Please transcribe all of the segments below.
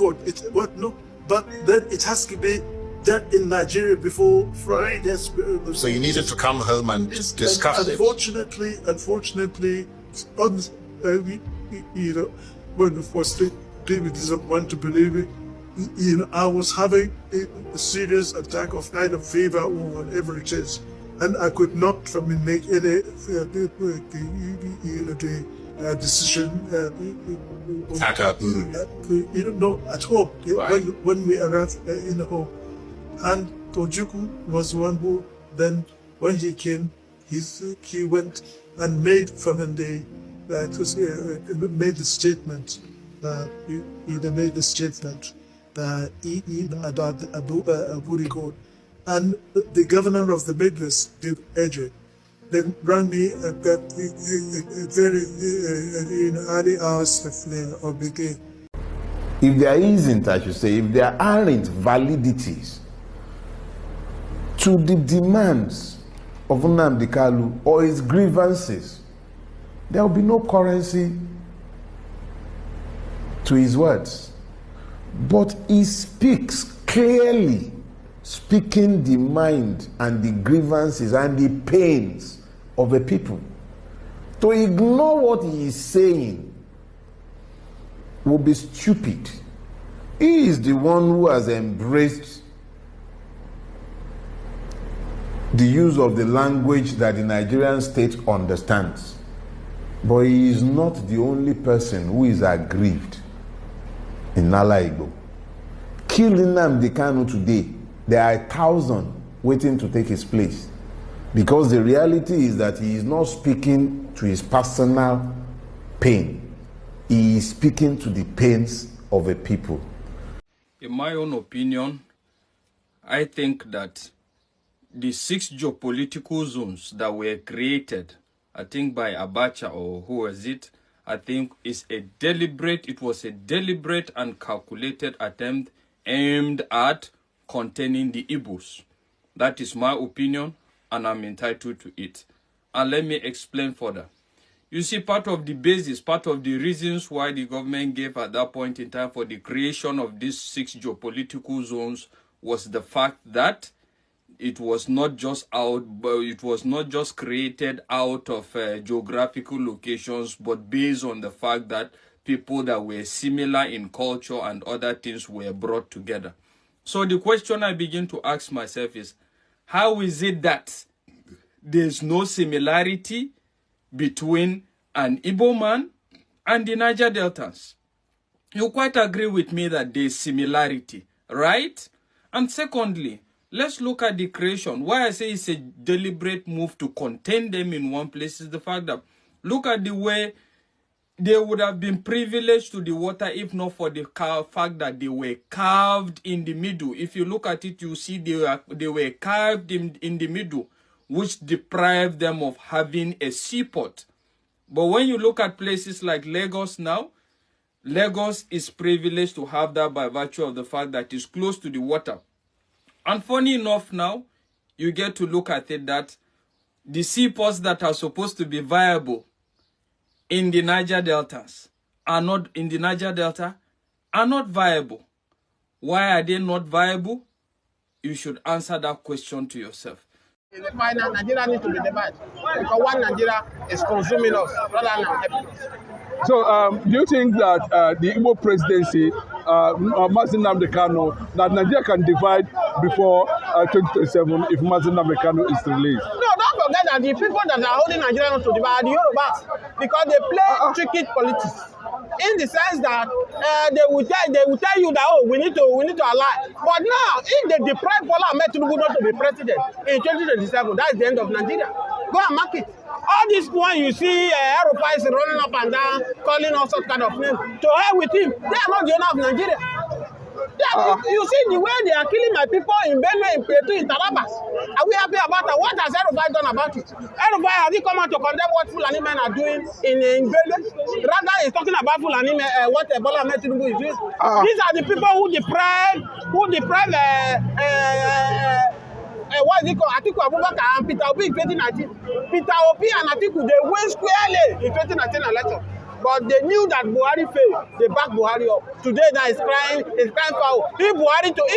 court. But then it has to be done in Nigeria before Friday. So you needed to come home and discuss it. Unfortunately, when the first thing people didn't want to believe it, I was having a serious attack of kind of fever or whatever it is, and I could not make any decision At home. at home. Right. When we arrived in the home, and Tojuku was one who then, when he came, he went and made made the statement. He made the statement about the Aburi Gowon. And the governor of the Midwest, Duke AJ, then rang me at very early hours of the day. If there isn't, I should say, if there aren't validities to the demands of Nnamdi Kanu or his grievances, there will be no currency to his words. But he speaks clearly, speaking the mind and the grievances and the pains of a people. To ignore what he is saying will be stupid. He is the one who has embraced the use of the language that the Nigerian state understands. But he is not the only person who is aggrieved in Nala Igbo. Killing Nnamdi Kanu today, there are 1,000 waiting to take his place. Because the reality is that he is not speaking to his personal pain. He is speaking to the pains of a people. In my own opinion, I think that the 6 geopolitical zones that were created, I think by Abacha or who was it, I think it was a deliberate and calculated attempt aimed at containing the Igbos. That is my opinion, and I'm entitled to it. And let me explain further. You see, part of the basis, part of the reasons why the government gave at that point in time for the creation of these 6 geopolitical zones was the fact that it was not just created out of geographical locations, but based on the fact that people that were similar in culture and other things were brought together. So the question I begin to ask myself is, how is it that there's no similarity between an Igbo man and the Niger Deltans? You quite agree with me that there's similarity, right? And secondly, let's look at the creation. Why I say it's a deliberate move to contain them in one place is the fact that, look at the way they would have been privileged to the water if not for the fact that they were carved in the middle. If you look at it, you see they were carved in the middle, which deprived them of having a seaport. But when you look at places like Lagos now, Lagos is privileged to have that by virtue of the fact that it's close to the water. And funny enough now, you get to look at it that the seaports that are supposed to be viable in the Niger Deltas are not viable. Why are they not viable? You should answer that question to yourself. In the final, Nigeria needs to be divided because one Nigeria is consuming us rather than helping us. So, do you think that the Igbo presidency, Mazi Nnamdi Kanu, that Nigeria can divide before 2027 if Mazi Nnamdi Kanu is released? No, don't forget that the people that are holding Nigeria not to divide are the Yorubas because they play tricky politics. In the sense that they will tell you that, oh, we need to ally. But now, if they deprive Bola Ahmed Tinubu not to be president in 2027, that's the end of Nigeria. Go and mark it. All this one you see, Aeropa is running up and down, calling all sorts kind of names. To hell with him. They are not the owner of Nigeria. You see the way they are killing my people in Benue, in Plateau, in Taraba. Are we happy about that? What has Aeropa done about it? Aeropa, has he come out to condemn what Fulani men are doing in Benue? Rather, he's talking about Fulani men, what Bola Ahmed Tinubu is doing. These are the people who deprive what is it called? Atiku Abubakar and Peter Obi in 2019. Peter Obi and Atiku, they win squarely in 2019 election. But they knew that Buhari failed. They backed Buhari up. Today now it's crying foul. If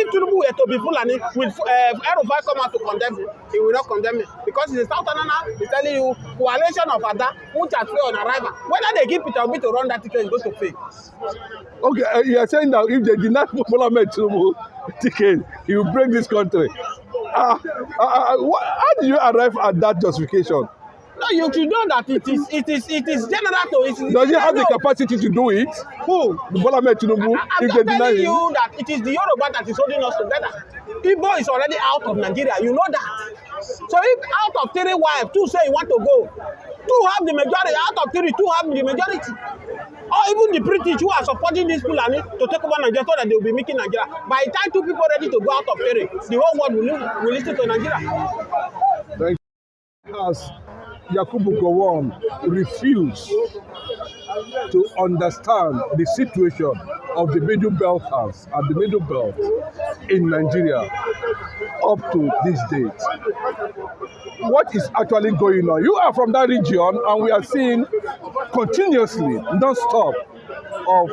Tinubu were to be Fulani, will Erufai come out to condemn him? He will not condemn him because he's a Southerner now. He's telling you coalition of Ada, which has failed on arrival. Whether they give Peter Obi to run that ticket is going to fail. Okay, you are saying that if they deny Bola Ahmed Tinubu ticket, he will break this country. How did you arrive at that justification? No, you should know that it is general to. Does he have the capacity to do it? Who? Bola Ahmed Tinubu. I'm just telling you that it is the Yoruba that is holding us together. Igbo is already out of Nigeria. You know that. So if out of 3 wives, 2 say you want to go, 2 have the majority. Out of 3, 2 have the majority. Or even the British who are supporting this Fulani to take over Nigeria so that they will be making Nigeria. By the time 2 people ready to go out of 3, the whole world will listen to Nigeria. Thank you. Has Yakubu Gowon refused to understand the situation of the Middle Belters and the Middle Belt in Nigeria up to this date. What is actually going on? You are from that region and we are seeing continuously, non-stop, of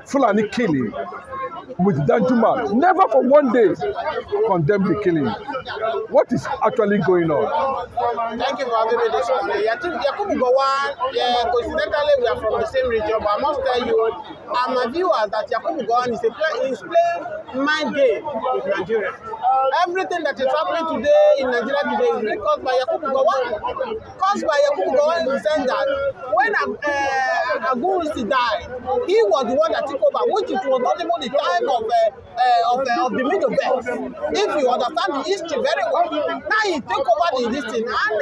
Fulani killing with Danjuma. Never for one day condemn the killing. What is actually going on? Thank you for having me this morning. Yakubu Gowon, coincidentally we are from the same region, but I must tell you, and my viewers, that Yakubu Gowon is playing mind game with Nigeria. Everything that is happening today in Nigeria today is being caused by Yakubu Gowon. Caused by Yakubu Gowon in the sense that when Aburi died, he was the one that took over, which it was not even the time of the Middle Belt. If you understand the history very well, now he took over this thing, and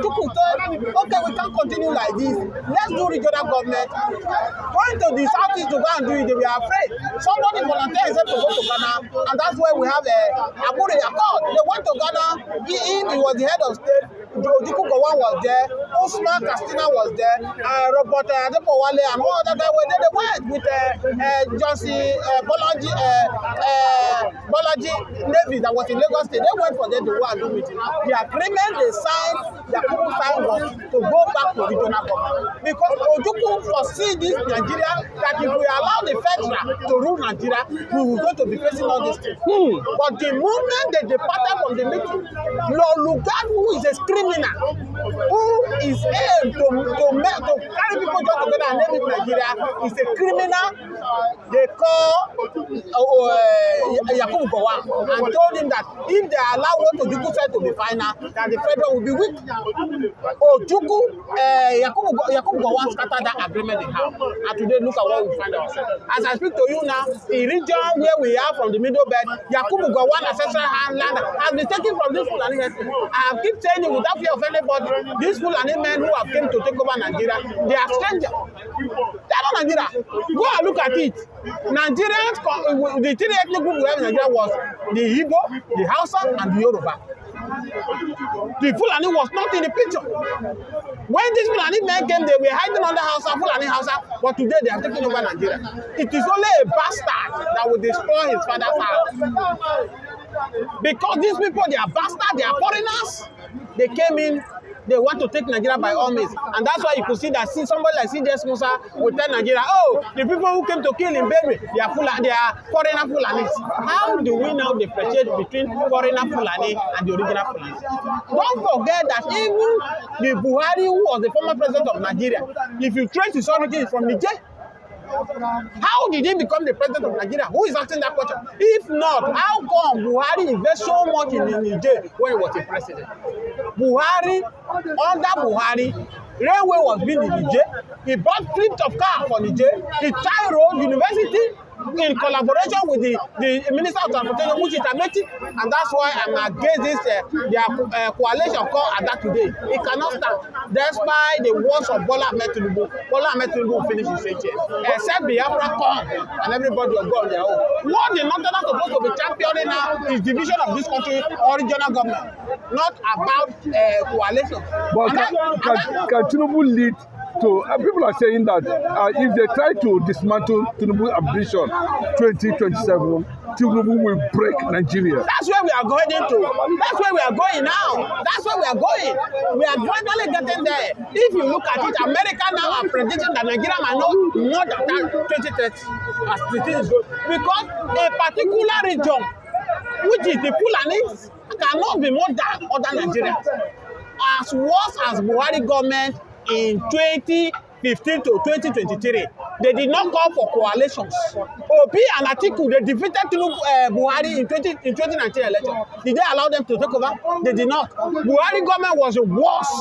Ojukwu said, okay, we can't continue like this. Let's do regional government. Going to the southeast to go and do it, they were afraid. Somebody volunteered to go to Ghana, and that's where we have Aburi Accord. They went to Ghana. He was the head of state. Ojukwu Gowon was there. Usman Kastina was there. Robert Adepowale and all other guys were there. They went with Johnson Bolaji Navy that was in Lagos State. They went for them to go and do meeting. The agreement they signed, was to go back to regional government. Because Ojukwu foresee this Nigeria that if we allow the federal to rule Nigeria, we will go to be facing all these things. But the moment they departed from the meeting, Lord Lugard, who is a criminal, who is aimed to carry people just together and name it Nigeria, is a criminal. They call Yakubu Gowon and told him that if they allow what Ojukwu said to be final, that the federal will be weak. Yakubu Gowon scattered that agreement in half. And today, look at what we find ourselves. As I speak to you now, the region where we are from the Middle Belt, Yakubu Gowon ancestral land has been taken from this Fulani history. I keep saying it without fear of anybody. These Fulani men who have come to take over Nigeria, they are strangers. They are not Nigeria. Go and look at it. Nigerians, the 3 ethnic groups we have in Nigeria was the Igbo, the Hausa, and the Yoruba. The Fulani was not in the picture. When these Fulani men came, they were hiding under Fulani Hausa, but today they are taking over Nigeria. It is only a bastard that will destroy his father's house. Because these people, they are bastards, they are foreigners. They came in, they want to take Nigeria by all means. And that's why you could see that somebody like C.J. Musa will tell Nigeria, oh, the people who came to kill in Benue, they are foreigner Fulanis. How do we now differentiate between foreigner Fulani and the original Fulani? Don't forget that even the Buhari, who was the former president of Nigeria, if you trace his origin from Niger, how did he become the president of Nigeria? Who is asking that question? If not, how come Buhari invested so much in Niger when he was a president? Under Buhari, railway was built in Niger. He bought fleet of cars for Niger. He tied road, university, in collaboration with the Minister of Transportation, which is Ameti, and that's why I'm against this coalition called Ada today. It cannot stand. Despite the words of Bola Ahmed Tinubu will finish his 8 years. Except BiAFRA come and everybody will go on their own. What the Northerners supposed to be championing now is division of this country or regional government, not about coalition. But can Tinubu lead to, people are saying that if they try to dismantle Tinubu's ambition 2027, Tinubu will break Nigeria. That's where we are going into. That's where we are going now. That's where we are going. We are gradually getting there. If you look at it, America now are predicting that Nigeria might not more than 2030 as the thing is going. Because a particular region, which is the Fulanis, cannot be more than other Nigerians. As worse as Buhari government in 2015 to 2023, they did not call for coalitions. Obi and Atiku, they defeated Buhari in 2019 election. Did they allow them to take over? They did not. Buhari government was the worst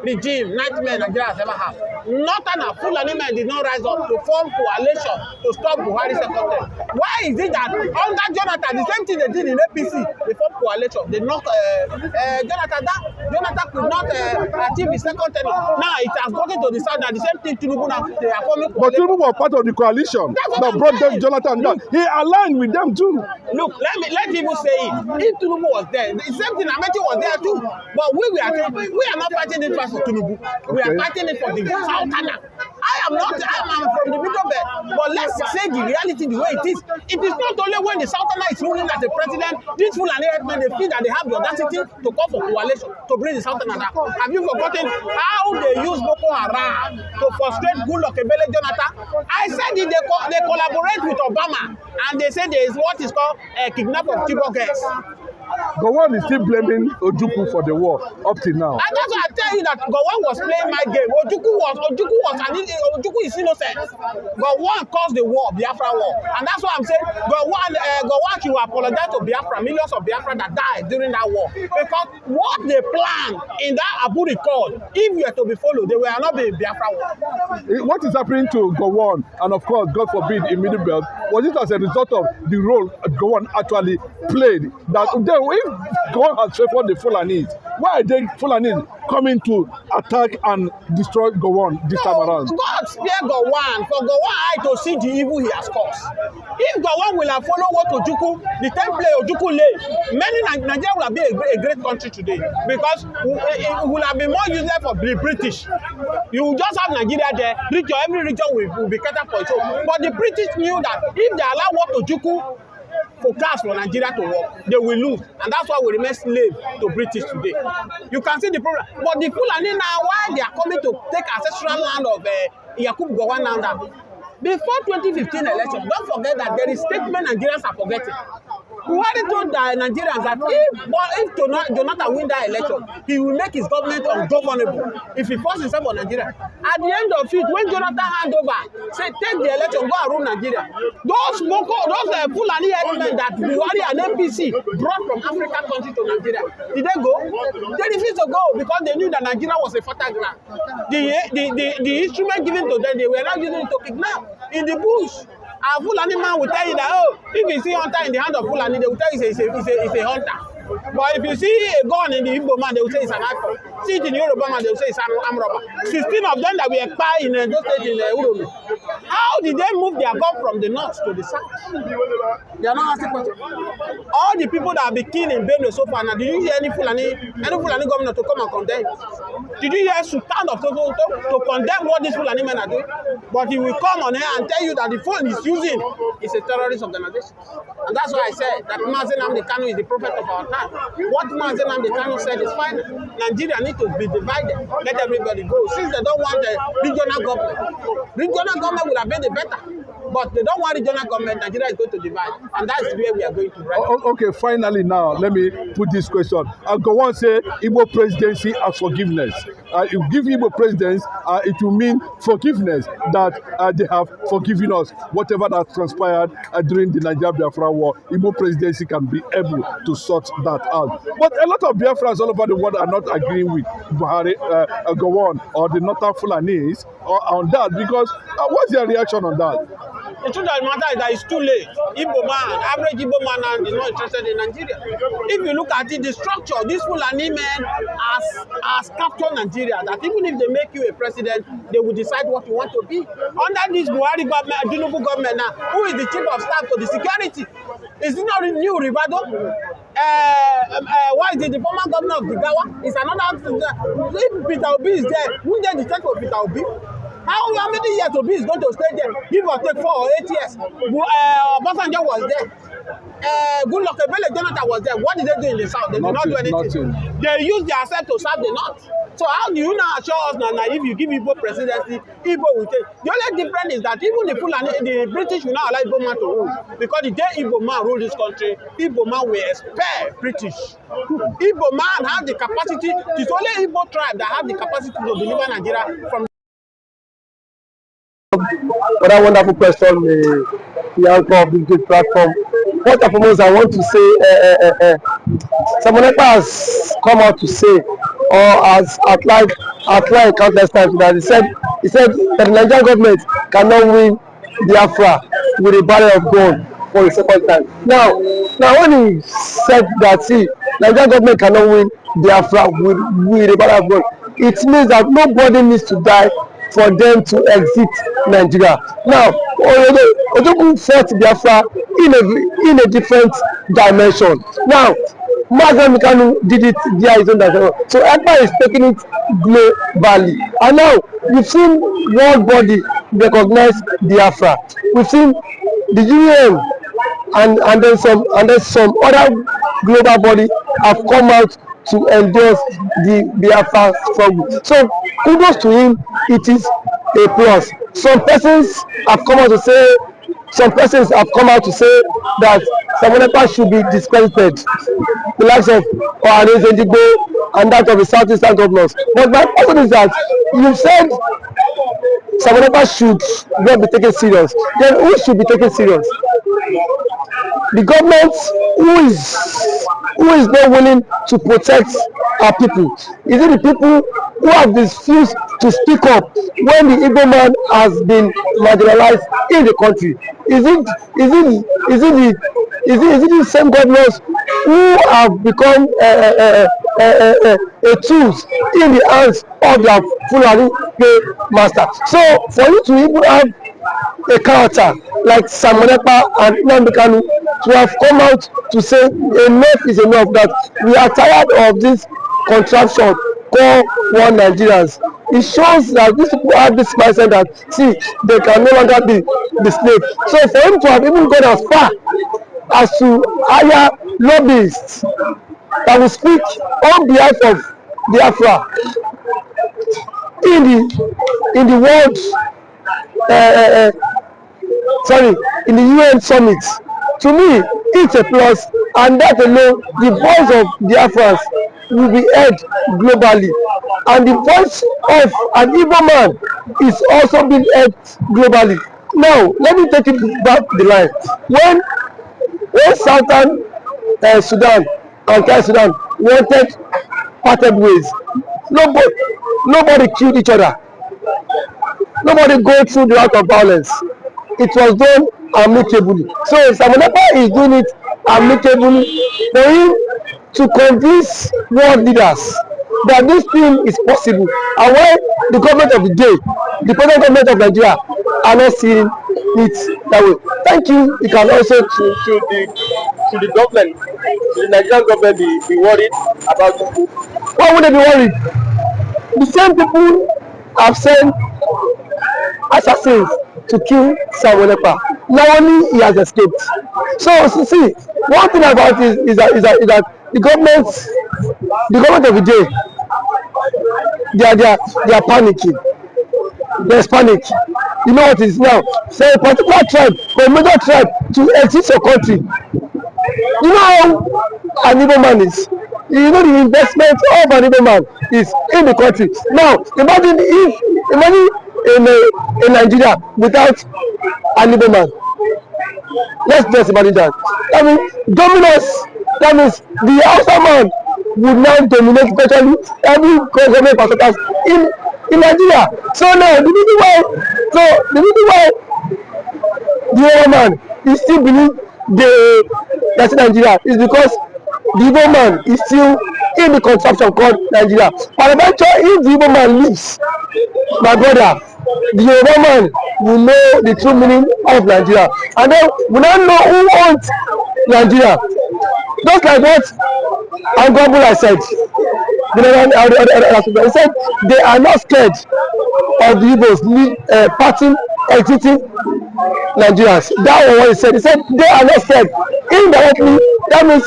regime, nightmare Nigeria has ever had. Nothing a Fulani men did not rise up to form coalition to stop Buhari's second term. Why is it that under Jonathan, the same thing they did in APC, they formed coalition. They knocked Jonathan could not achieve his second term. Now it has gotten to the south that the same thing Tinubu now, they are forming coalition. But Tinubu was part of the coalition that brought them Jonathan down. He aligned with them too. Look, let people say it. If Tinubu was there, the same thing Amechi was there too. But we are not fighting it for Tinubu. We are fighting it for the Southerner. I am from the middle belt. But let's say the reality the way it is. It is not only when the Southerner is ruling as the president, these Fulani headmen, they feel that they have the audacity to call for coalition to bring the Southerner down. Have you forgotten how they use Boko Haram to frustrate Goodluck Ebele Jonathan? I said it, they collaborate with Obama, and they say there is what is called a kidnap of Chibok girls. Gowon is still blaming Ojukwu for the war up till now. And that's why I tell you that Gowon was playing my game. Ojukwu is innocent. Gowon caused the war, Biafra war. And that's why I'm saying Gowon should apologize to Biafra, millions of Biafra that died during that war. Because what they planned in that Aburi code, if you are to be followed, they will not be Biafra war. What is happening to Gowon, and of course, God forbid, in Middle Belt, was it as a result of the role Gowon actually played? That if Gowon has favored the Fulanis, why are they Fulanis coming to attack and destroy Gowon this time around? God spare Gowon for Gowon eye to see the evil he has caused. If Gowon will have followed what Ojukwu, the template Ojukwu laid, many Nigeria will have been a great country today because it will have been more useless for the British. You will just have Nigeria there, every region will be catered for its own. But the British knew that if they allow what Ojukwu forecast for Nigeria to work, they will lose. And that's why we remain slave to British today. You can see the problem. But the Fulani now, why they are coming to take ancestral land of Yakubu Gowon now, before 2015 election, don't forget that there is statement Nigerians are forgetting. Buhari told the Nigerians that if Jonathan win that election, he will make his government ungovernable if he forces himself on Nigeria. At the end of it, when Jonathan hand over, say take the election, go and rule Nigeria. Those Fulani headmen that Buhari and APC brought from African country to Nigeria, did they go? They refused to go because they knew that Nigeria was a fertile ground. The instrument given to them, they were not using it to kidnap in the bush. A Fulani man will tell you that, if you see hunter in the hand of Fulani, they will tell you it's a hunter. But if you see a gun in the Igbo man, they will say it's an icon. See it in Yoruba man, they will say it's an arm robber. 16 of them that were expired in those states in Urulu. How did they move their gun from the north to the south? They are not asking questions. All the people that have been killed in Benue so far now, did you hear any Fulani governor to come and condemn? Did you hear Sultan of Toto to condemn what these Fulani men are doing? But he will come on here and tell you that the phone he's using is a terrorist organization. And that's why I said that Mazi Nnamdi Kanu is the prophet of our time. What Mazi Nnamdi Kanu said is fine. Nigeria needs to be divided. Let everybody go. Since they don't want a regional government would have been the better. But they don't want regional government. Nigeria is going to divide. And that's where we are going to. Right? Okay, finally now, let me put this question. Gowon say Igbo presidency as forgiveness. If you give Igbo presidents, it will mean forgiveness that they have forgiven us. Whatever that transpired during the Nigeria-Biafra war, Igbo presidency can be able to sort that out. But a lot of Biafrans all over the world are not agreeing with Buhari, Gowon or the Northern Fulanis on that because what's their reaction on that? The truth of the matter is that it's too late. Igbo man, average Igbo man is not interested in Nigeria. If you look at it, the structure, these Fulani men has captured Nigeria, that even if they make you a president, they will decide what you want to be. Under this Buhari government, Tinubu government now, who is the chief of staff to the security? Is it not new Rivado? Why is it the former governor of Jigawa? It's another. If Peter Obi is there, wouldn't they detect for Peter Obi? How many years Obi is going to stay there? Give or take 4 or 8 years. Obasanjo was there. Good luck, Jonathan was there. What did they do in the south? They did not do anything. They used their asset to serve the north. So how do you now assure us now if you give Igbo presidency, Igbo will take? The only difference is that even the British will not allow Igbo man to rule. Because the day Igbo man rule this country, Igbo man will expel British. Igbo man have the capacity, it's only Igbo tribe that have the capacity to deliver Nigeria from for that wonderful question, the anchor of this great platform. First and foremost, I want to say, someone has come out to say, or has outlined countless times that he said that the Nigerian government cannot win BiAFRA with a barrel of gold for the second time. Now when he said that, see, Nigerian government cannot win BiAFRA with a barrel of gold, it means that nobody needs to die for them to exit Nigeria. Now, Ojogun fought Biafra in a different dimension. Now, Mazen Mikanu did it via his own dimension. So ECPA is taking it globally. And now, we've seen world body recognize Biafra. We've seen the UN and then some other global body have come out to endorse the Biafra struggle. So kudos to him, it is a plus. Some persons have come out to say that Samonekpa should be discredited, the likes of Ohanes Edigbo and that of the Southeastern governors. But my question is that you said Samonekpa should not be taken serious. Then who should be taken serious? The government who is not willing to protect our people? Is it the people who have refused to speak up when the Igbo man has been marginalized in the country? Is it the same governors who have become a tools in the hands of their Fulani master? So for you to even have a character like Samonekpa and Nnamdi Kanu to have come out to say enough is enough, that we are tired of this contraption called one Nigerians. It shows that these people have this mindset that, see, they can no longer be the slave. So for him to have even gone as far as to hire lobbyists that will speak on behalf of Biafra in the world in the UN summit, to me it's a plus, and that alone, the voice of Biafrans will be heard globally, and the voice of an Igbo man is also being heard globally. Now let me take it back the line. When Southern Sudan and South Sudan wanted parted ways, nobody killed each other. Nobody go through the route of violence. It was done amicably. So Samonekpa is doing it amicably for him to convince world leaders that this thing is possible, and why the government of the day, the present government of Nigeria, are not seeing it that way. Thank you. You can also to the government, the Nigerian government, be worried about it. Why would they be worried? The same people have sent assassins to kill Samonekpa. Now only he has escaped. So see, one thing about it is that the government of the day, they are panicking. There's panic. You know what it is now? Say a particular tribe or a major tribe to exit your country. You know how an Igbo man is. You know the investment of an Igbo man is in the country. Now imagine in Nigeria without an Igbo man. Let's just imagine that. I mean, dominance. That means the Hausa man would now dominate virtually every government parastatals in Nigeria. So now the reason why the Igbo man is still believe that's Nigeria is because the Igbo man is still in the contraption called Nigeria. But eventually, if the Igbo man leaves, my brother, the Yoruba man will know the true meaning of Nigeria, and then we now know who owns Nigeria. Just like what Angobula said, He said they are not scared of the Igbos parting, exiting Nigerians. That was what he said. He said they are not scared. Indirectly, that means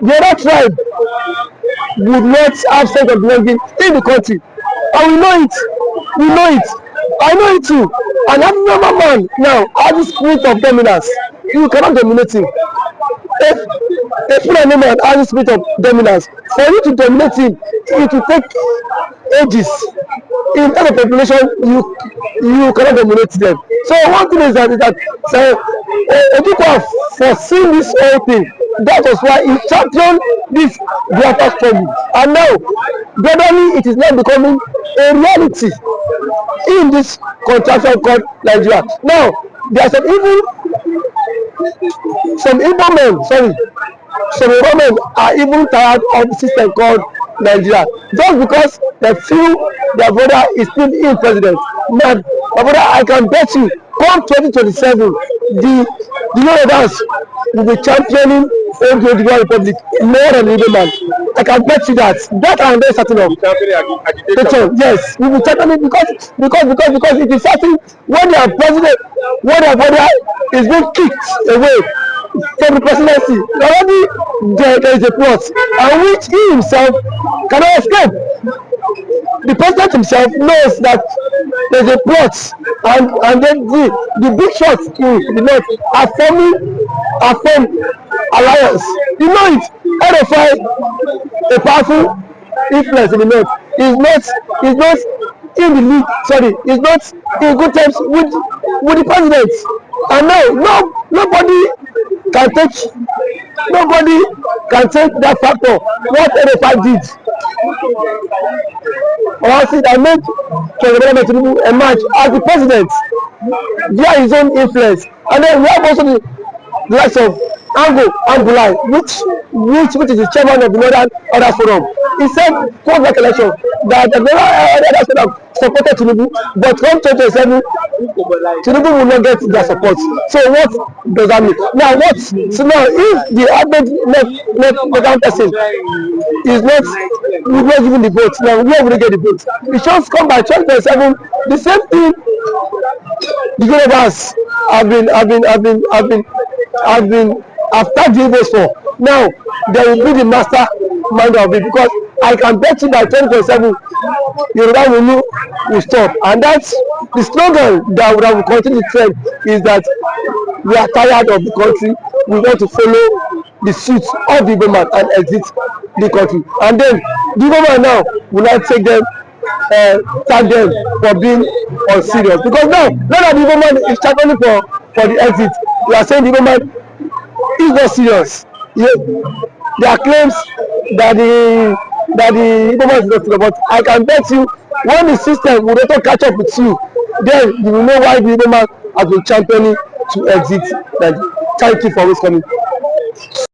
the other tribe would not have sense of belonging in the country. And we know it. We know it. I know it too. An abnormal man now has the spirit of dominance. You cannot dominate him. If a Fulani man has the spirit of dominance, for you to dominate him, it will take ages. In terms of population, you cannot dominate them. So one thing is that Ojukwu have foreseen this whole thing. That was why he championed this BiAFRA struggle. And now, gradually, it is now becoming a reality in this contraction called Nigeria. Now, there are some Igbo men are even tired of the system called Nigeria. Just because they feel their brother is still in president. Man, my brother, I can bet you, come 2027, the Yorubas will be championing the Republic more than the Igbo man. I can bet you that. That I am very certain of. Yes, we will championing because it is certain when their president, when their brother is being kicked away from the presidency, already there is a plot, and which he himself cannot escape. The president himself knows that there is a plot, and then the big shots in the north are formed alliance. You know it. RFI, a powerful influence in the north, is not in the league. Sorry, is not in good terms with the president. And now nobody can take that factor. What RFI did. Honestly, I made President Tinubu emerge as the president via his own influence. And then we have also the likes of Aburi, which is the chairman of the Northern Order Forum. He said, post that election, that the others would have supported Tinubu, but come 2027, Tinubu will not get their support. So what does that mean? Now if the average left person would not given the vote, now where will they get the vote? It should come by 2027. The same thing the Yorubas have been after the Igbos for. Now they will be the master mind of it, because I can bet you by 2027 Yoruba will stop. And that's the slogan that will continue to trend, is that we are tired of the country, we want to follow the suit of the Igbo man and exit the country. And then the Igbo man now will not take them, tag them for being unserious, because now that the Igbo man is championing for the exit, we are saying the Igbo man is not serious. There are claims that the Igbo man is not serious, but I can bet you when the system will not catch up with you, then you will know why the Igbo man has been championing to exit. Thank you for always coming.